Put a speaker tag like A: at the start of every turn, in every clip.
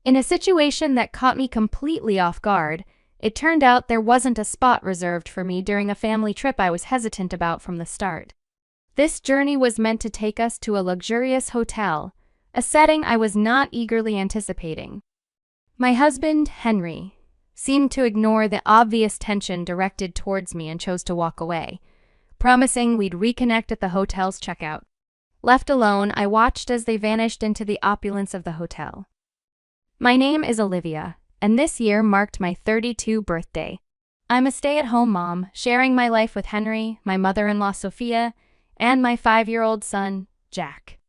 A: In a situation that caught me completely off guard, it turned out there wasn't a spot reserved for me during a family trip I was hesitant about from the start. This journey was meant to take us to a luxurious hotel, a setting I was not eagerly anticipating. My husband, Henry, seemed to ignore the obvious tension directed towards me and chose to walk away, promising we'd reconnect at the hotel's checkout. Left alone, I watched as they vanished into the opulence of the hotel. My name is Olivia, and this year marked my 32nd birthday. I'm a stay-at-home mom, sharing my life with Henry, my mother-in-law Sophia, and my 5-year-old son, Jack.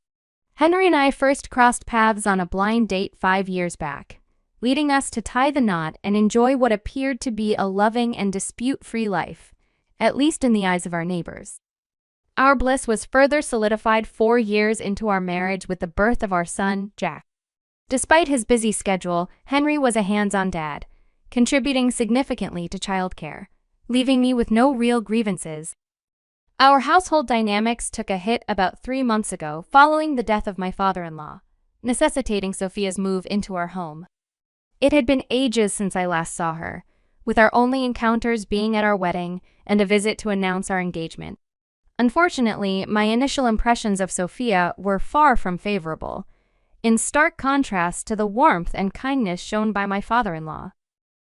A: Henry and I first crossed paths on a blind date 5 years back, leading us to tie the knot and enjoy what appeared to be a loving and dispute-free life, at least in the eyes of our neighbors. Our bliss was further solidified 4 years into our marriage with the birth of our son, Jack. Despite his busy schedule, Henry was a hands-on dad, contributing significantly to childcare, leaving me with no real grievances. Our household dynamics took a hit about 3 months ago following the death of my father-in-law, necessitating Sophia's move into our home. It had been ages since I last saw her, with our only encounters being at our wedding and a visit to announce our engagement. Unfortunately, my initial impressions of Sophia were far from favorable, in stark contrast to the warmth and kindness shown by my father-in-law.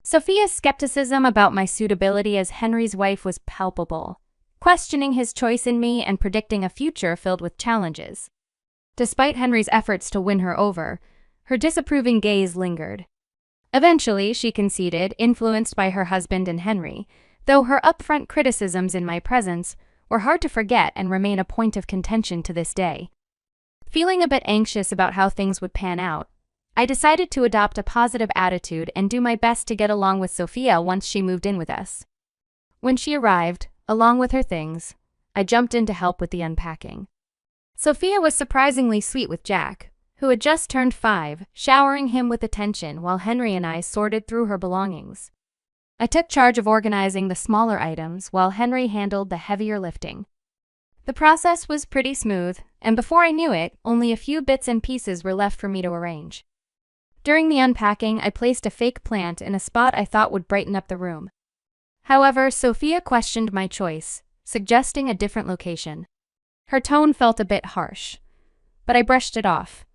A: Sophia's skepticism about my suitability as Henry's wife was palpable, questioning his choice in me and predicting a future filled with challenges. Despite Henry's efforts to win her over, her disapproving gaze lingered. Eventually, she conceded, influenced by her husband and Henry, though her upfront criticisms in my presence were hard to forget and remain a point of contention to this day. Feeling a bit anxious about how things would pan out, I decided to adopt a positive attitude and do my best to get along with Sophia once she moved in with us. When she arrived, along with her things, I jumped in to help with the unpacking. Sophia was surprisingly sweet with Jack, who had just turned 5, showering him with attention while Henry and I sorted through her belongings. I took charge of organizing the smaller items while Henry handled the heavier lifting. The process was pretty smooth, and before I knew it, only a few bits and pieces were left for me to arrange. During the unpacking, I placed a fake plant in a spot I thought would brighten up the room. However, Sophia questioned my choice, suggesting a different location. Her tone felt a bit harsh, but I brushed it off,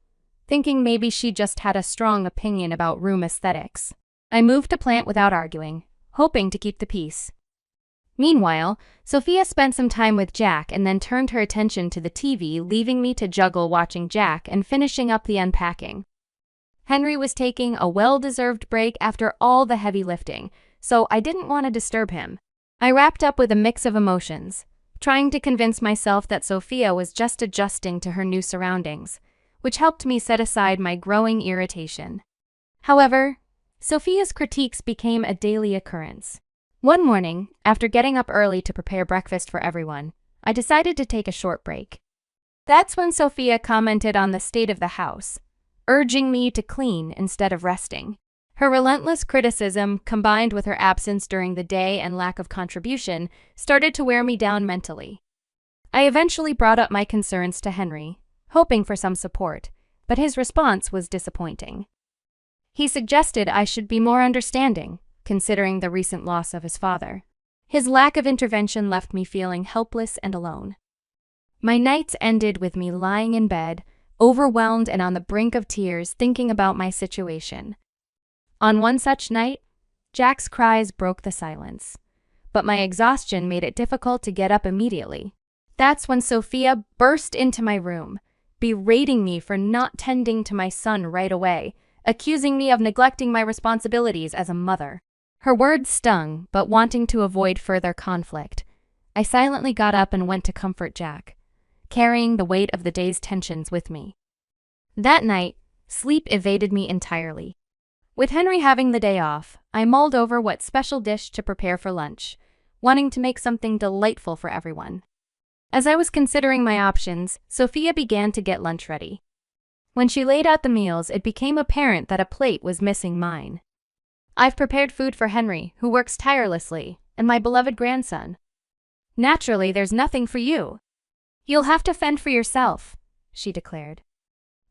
A: thinking maybe she just had a strong opinion about room aesthetics. I moved the plant without arguing, hoping to keep the peace. Meanwhile, Sophia spent some time with Jack and then turned her attention to the TV, leaving me to juggle watching Jack and finishing up the unpacking. Henry was taking a well-deserved break after all the heavy lifting, so I didn't want to disturb him. I wrapped up with a mix of emotions, trying to convince myself that Sophia was just adjusting to her new surroundings, which helped me set aside my growing irritation. However, Sophia's critiques became a daily occurrence. One morning, after getting up early to prepare breakfast for everyone, I decided to take a short break. That's when Sophia commented on the state of the house, urging me to clean instead of resting. Her relentless criticism, combined with her absence during the day and lack of contribution, started to wear me down mentally. I eventually brought up my concerns to Henry, hoping for some support, but his response was disappointing. He suggested I should be more understanding, considering the recent loss of his father. His lack of intervention left me feeling helpless and alone. My nights ended with me lying in bed, overwhelmed and on the brink of tears, thinking about my situation. On one such night, Jack's cries broke the silence, but my exhaustion made it difficult to get up immediately. That's when Sophia burst into my room, berating me for not tending to my son right away, accusing me of neglecting my responsibilities as a mother. Her words stung, but wanting to avoid further conflict, I silently got up and went to comfort Jack, carrying the weight of the day's tensions with me. That night, sleep evaded me entirely. With Henry having the day off, I mulled over what special dish to prepare for lunch, wanting to make something delightful for everyone. As I was considering my options, Sophia began to get lunch ready. When she laid out the meals, it became apparent that a plate was missing mine. I've prepared food for Henry, who works tirelessly, and my beloved grandson. Naturally, there's nothing for you. You'll have to fend for yourself, she declared.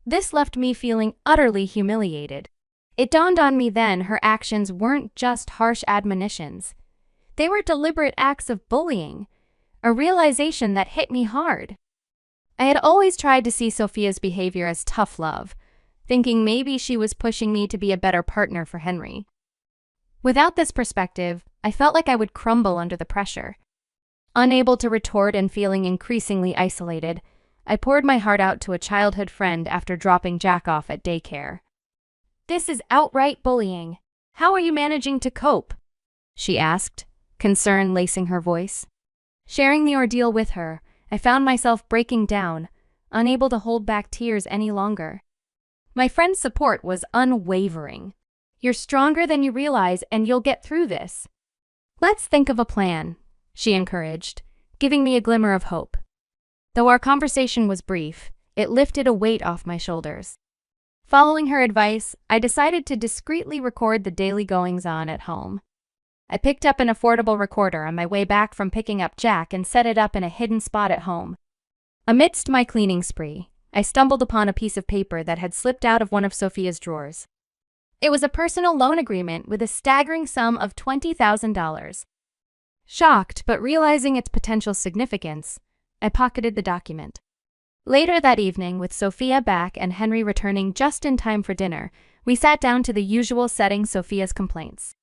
A: This left me feeling utterly humiliated. It dawned on me then her actions weren't just harsh admonitions. They were deliberate acts of bullying, a realization that hit me hard. I had always tried to see Sophia's behavior as tough love, thinking maybe she was pushing me to be a better partner for Henry. Without this perspective, I felt like I would crumble under the pressure. Unable to retort and feeling increasingly isolated, I poured my heart out to a childhood friend after dropping Jack off at daycare. "This is outright bullying. How are you managing to cope?" she asked, concern lacing her voice. Sharing the ordeal with her, I found myself breaking down, unable to hold back tears any longer. My friend's support was unwavering. "You're stronger than you realize, and you'll get through this. Let's think of a plan," she encouraged, giving me a glimmer of hope. Though our conversation was brief, it lifted a weight off my shoulders. Following her advice, I decided to discreetly record the daily goings-on at home. I picked up an affordable recorder on my way back from picking up Jack and set it up in a hidden spot at home. Amidst my cleaning spree, I stumbled upon a piece of paper that had slipped out of one of Sophia's drawers. It was a personal loan agreement with a staggering sum of $20,000. Shocked but realizing its potential significance, I pocketed the document. Later that evening, with Sophia back and Henry returning just in time for dinner, we sat down to the usual setting Sophia's complaints.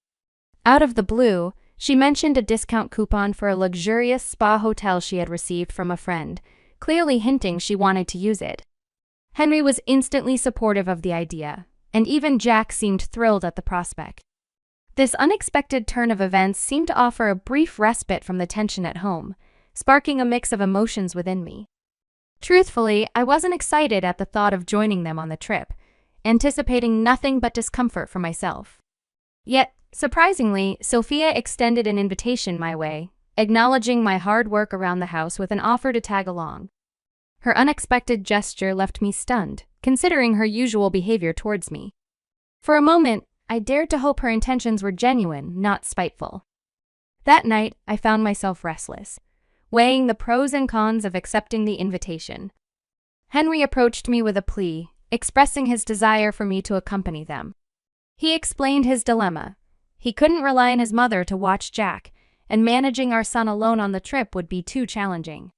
A: Out of the blue, she mentioned a discount coupon for a luxurious spa hotel she had received from a friend, clearly hinting she wanted to use it. Henry was instantly supportive of the idea, and even Jack seemed thrilled at the prospect. This unexpected turn of events seemed to offer a brief respite from the tension at home, sparking a mix of emotions within me. Truthfully, I wasn't excited at the thought of joining them on the trip, anticipating nothing but discomfort for myself. Yet, surprisingly, Sophia extended an invitation my way, acknowledging my hard work around the house with an offer to tag along. Her unexpected gesture left me stunned, considering her usual behavior towards me. For a moment, I dared to hope her intentions were genuine, not spiteful. That night, I found myself restless, weighing the pros and cons of accepting the invitation. Henry approached me with a plea, expressing his desire for me to accompany them. He explained his dilemma. He couldn't rely on his mother to watch Jack, and managing our son alone on the trip would be too challenging.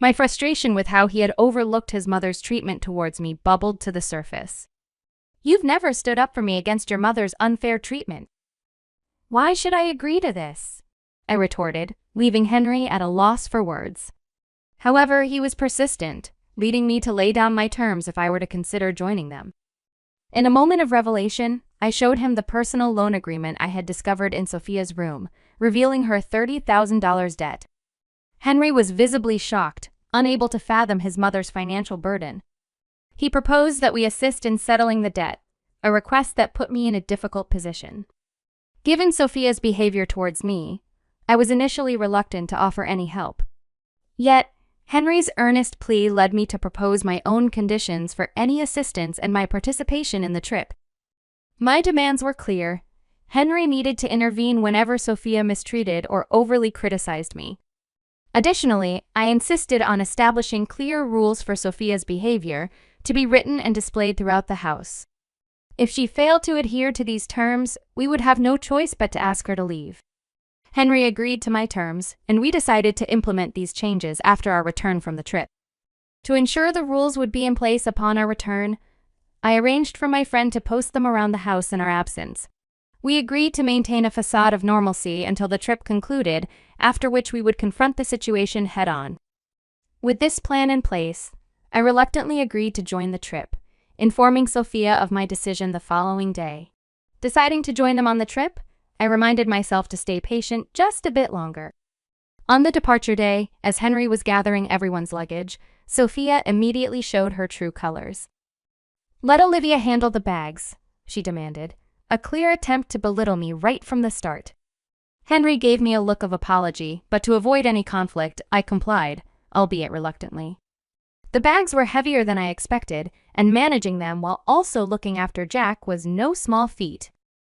A: My frustration with how he had overlooked his mother's treatment towards me bubbled to the surface. "You've never stood up for me against your mother's unfair treatment. Why should I agree to this?" I retorted, leaving Henry at a loss for words. However, he was persistent, leading me to lay down my terms if I were to consider joining them. In a moment of revelation, I showed him the personal loan agreement I had discovered in Sophia's room, revealing her $30,000 debt. Henry was visibly shocked, unable to fathom his mother's financial burden. He proposed that we assist in settling the debt, a request that put me in a difficult position. Given Sophia's behavior towards me, I was initially reluctant to offer any help. Yet, Henry's earnest plea led me to propose my own conditions for any assistance and my participation in the trip. My demands were clear. Henry needed to intervene whenever Sophia mistreated or overly criticized me. Additionally, I insisted on establishing clear rules for Sophia's behavior to be written and displayed throughout the house. If she failed to adhere to these terms, we would have no choice but to ask her to leave. Henry agreed to my terms, and we decided to implement these changes after our return from the trip. To ensure the rules would be in place upon our return, I arranged for my friend to post them around the house in our absence. We agreed to maintain a facade of normalcy until the trip concluded, after which we would confront the situation head-on. With this plan in place, I reluctantly agreed to join the trip, informing Sophia of my decision the following day. Deciding to join them on the trip, I reminded myself to stay patient just a bit longer. On the departure day, as Henry was gathering everyone's luggage, Sophia immediately showed her true colors. "Let Olivia handle the bags," she demanded, a clear attempt to belittle me right from the start. Henry gave me a look of apology, but to avoid any conflict, I complied, albeit reluctantly. The bags were heavier than I expected, and managing them while also looking after Jack was no small feat.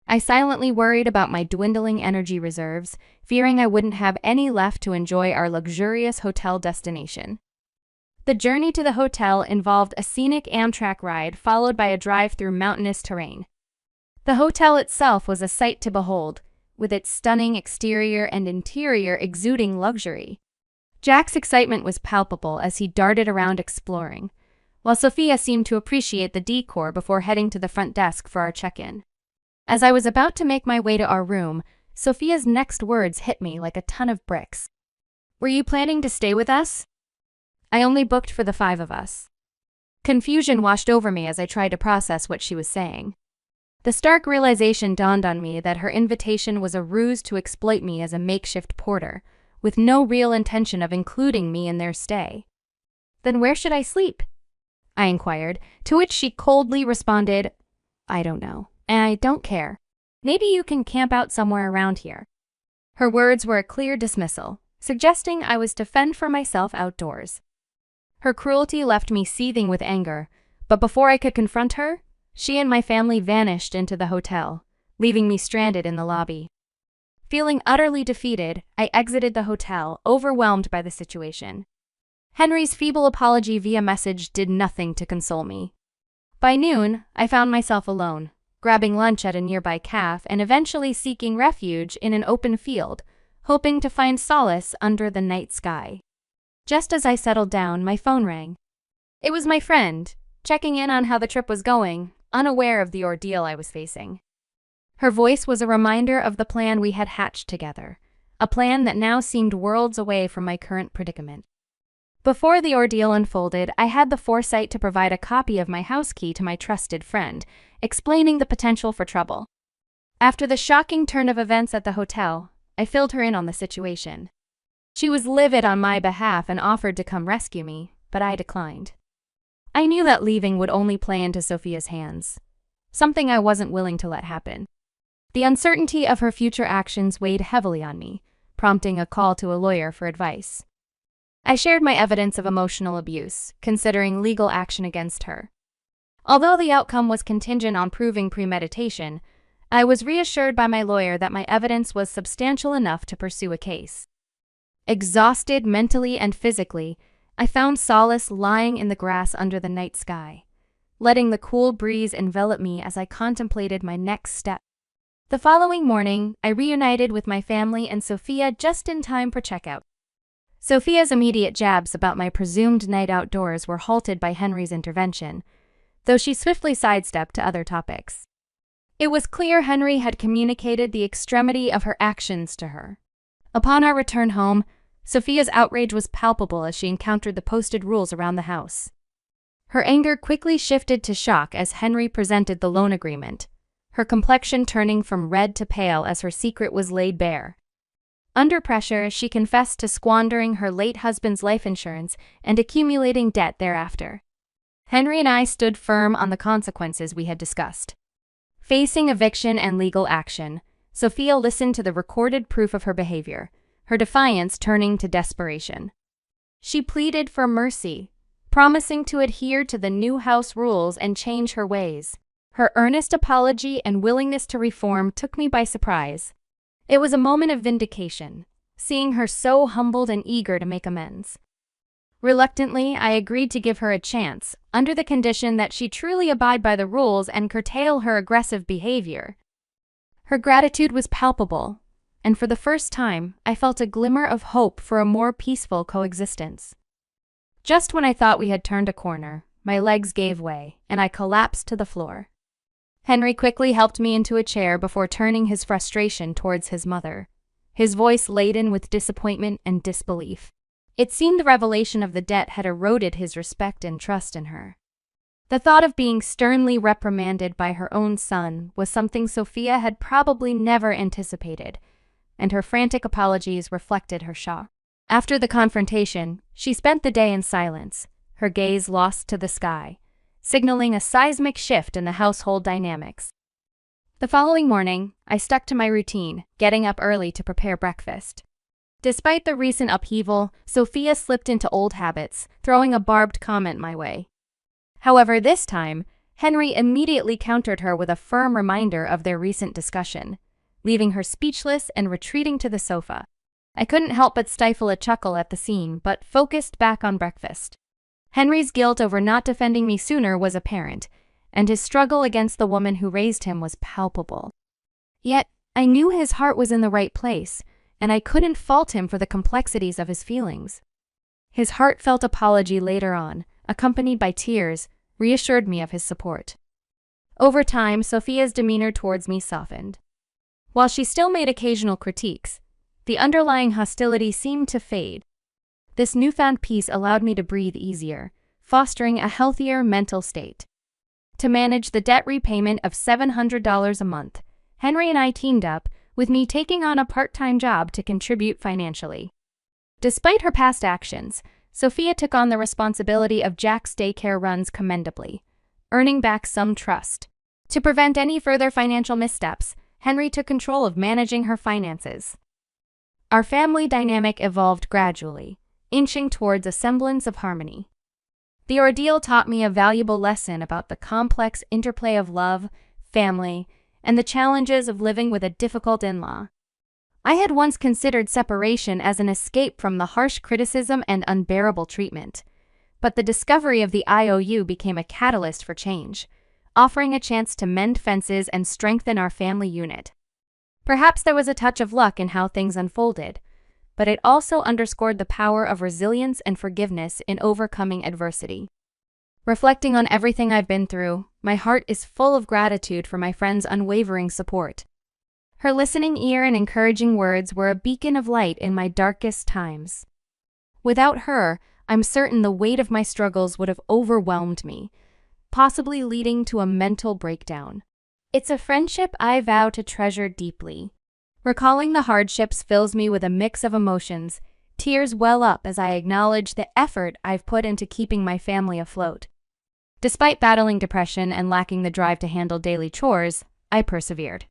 A: I silently worried about my dwindling energy reserves, fearing I wouldn't have any left to enjoy our luxurious hotel destination. The journey to the hotel involved a scenic Amtrak ride followed by a drive through mountainous terrain. The hotel itself was a sight to behold, with its stunning exterior and interior exuding luxury. Jack's excitement was palpable as he darted around exploring, while Sophia seemed to appreciate the decor before heading to the front desk for our check-in. As I was about to make my way to our room, Sophia's next words hit me like a ton of bricks. "Were you planning to stay with us?" "I only booked for the 5 of us." Confusion washed over me as I tried to process what she was saying. The stark realization dawned on me that her invitation was a ruse to exploit me as a makeshift porter, with no real intention of including me in their stay. "Then where should I sleep?" I inquired, to which she coldly responded, "I don't know, and I don't care. Maybe you can camp out somewhere around here." Her words were a clear dismissal, suggesting I was to fend for myself outdoors. Her cruelty left me seething with anger, but before I could confront her, she and my family vanished into the hotel, leaving me stranded in the lobby. Feeling utterly defeated, I exited the hotel, overwhelmed by the situation. Henry's feeble apology via message did nothing to console me. By noon, I found myself alone, grabbing lunch at a nearby cafe and eventually seeking refuge in an open field, hoping to find solace under the night sky. Just as I settled down, my phone rang. It was my friend, checking in on how the trip was going, unaware of the ordeal I was facing. Her voice was a reminder of the plan we had hatched together, a plan that now seemed worlds away from my current predicament. Before the ordeal unfolded, I had the foresight to provide a copy of my house key to my trusted friend, explaining the potential for trouble. After the shocking turn of events at the hotel, I filled her in on the situation. She was livid on my behalf and offered to come rescue me, but I declined. I knew that leaving would only play into Sophia's hands, something I wasn't willing to let happen. The uncertainty of her future actions weighed heavily on me, prompting a call to a lawyer for advice. I shared my evidence of emotional abuse, considering legal action against her. Although the outcome was contingent on proving premeditation, I was reassured by my lawyer that my evidence was substantial enough to pursue a case. Exhausted mentally and physically, I found solace lying in the grass under the night sky, letting the cool breeze envelop me as I contemplated my next step. The following morning, I reunited with my family and Sophia just in time for checkout. Sophia's immediate jabs about my presumed night outdoors were halted by Henry's intervention, though she swiftly sidestepped to other topics. It was clear Henry had communicated the extremity of her actions to her. Upon our return home, Sophia's outrage was palpable as she encountered the posted rules around the house. Her anger quickly shifted to shock as Henry presented the loan agreement, her complexion turning from red to pale as her secret was laid bare. Under pressure, she confessed to squandering her late husband's life insurance and accumulating debt thereafter. Henry and I stood firm on the consequences we had discussed. Facing eviction and legal action, Sophia listened to the recorded proof of her behavior, her defiance turning to desperation. She pleaded for mercy, promising to adhere to the new house rules and change her ways. Her earnest apology and willingness to reform took me by surprise. It was a moment of vindication, seeing her so humbled and eager to make amends. Reluctantly, I agreed to give her a chance, under the condition that she truly abide by the rules and curtail her aggressive behavior. Her gratitude was palpable, and for the first time, I felt a glimmer of hope for a more peaceful coexistence. Just when I thought we had turned a corner, my legs gave way, and I collapsed to the floor. Henry quickly helped me into a chair before turning his frustration towards his mother, his voice laden with disappointment and disbelief. It seemed the revelation of the debt had eroded his respect and trust in her. The thought of being sternly reprimanded by her own son was something Sophia had probably never anticipated, and her frantic apologies reflected her shock. After the confrontation, she spent the day in silence, her gaze lost to the sky, signaling a seismic shift in the household dynamics. The following morning, I stuck to my routine, getting up early to prepare breakfast. Despite the recent upheaval, Sophia slipped into old habits, throwing a barbed comment my way. However, this time, Henry immediately countered her with a firm reminder of their recent discussion, leaving her speechless and retreating to the sofa. I couldn't help but stifle a chuckle at the scene, but focused back on breakfast. Henry's guilt over not defending me sooner was apparent, and his struggle against the woman who raised him was palpable. Yet, I knew his heart was in the right place, and I couldn't fault him for the complexities of his feelings. His heartfelt apology later on, accompanied by tears, reassured me of his support. Over time, Sophia's demeanor towards me softened. While she still made occasional critiques, the underlying hostility seemed to fade. This newfound peace allowed me to breathe easier, fostering a healthier mental state. To manage the debt repayment of $700 a month, Henry and I teamed up, with me taking on a part-time job to contribute financially. Despite her past actions, Sophia took on the responsibility of Jack's daycare runs commendably, earning back some trust. To prevent any further financial missteps, Henry took control of managing her finances. Our family dynamic evolved gradually, inching towards a semblance of harmony. The ordeal taught me a valuable lesson about the complex interplay of love, family, and the challenges of living with a difficult in-law. I had once considered separation as an escape from the harsh criticism and unbearable treatment, but the discovery of the IOU became a catalyst for change, offering a chance to mend fences and strengthen our family unit. Perhaps there was a touch of luck in how things unfolded, but it also underscored the power of resilience and forgiveness in overcoming adversity. Reflecting on everything I've been through, my heart is full of gratitude for my friend's unwavering support. Her listening ear and encouraging words were a beacon of light in my darkest times. Without her, I'm certain the weight of my struggles would have overwhelmed me, possibly leading to a mental breakdown. It's a friendship I vow to treasure deeply. Recalling the hardships fills me with a mix of emotions. Tears well up as I acknowledge the effort I've put into keeping my family afloat. Despite battling depression and lacking the drive to handle daily chores, I persevered.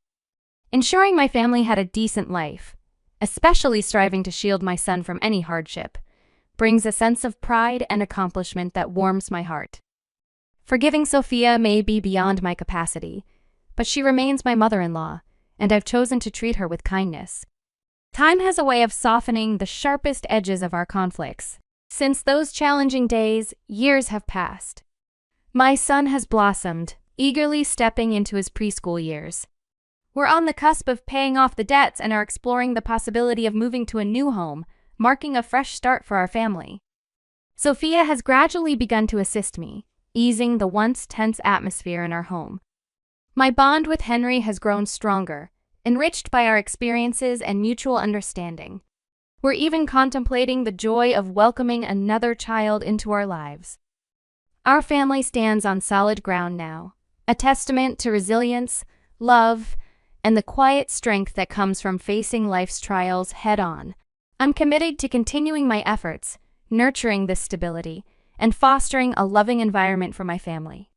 A: Ensuring my family had a decent life, especially striving to shield my son from any hardship, brings a sense of pride and accomplishment that warms my heart. Forgiving Sophia may be beyond my capacity, but she remains my mother-in-law, and I've chosen to treat her with kindness. Time has a way of softening the sharpest edges of our conflicts. Since those challenging days, years have passed. My son has blossomed, eagerly stepping into his preschool years. We're on the cusp of paying off the debts and are exploring the possibility of moving to a new home, marking a fresh start for our family. Sophia has gradually begun to assist me, easing the once tense atmosphere in our home. My bond with Henry has grown stronger, enriched by our experiences and mutual understanding. We're even contemplating the joy of welcoming another child into our lives. Our family stands on solid ground now, a testament to resilience, love, and the quiet strength that comes from facing life's trials head-on. I'm committed to continuing my efforts, nurturing this stability, and fostering a loving environment for my family.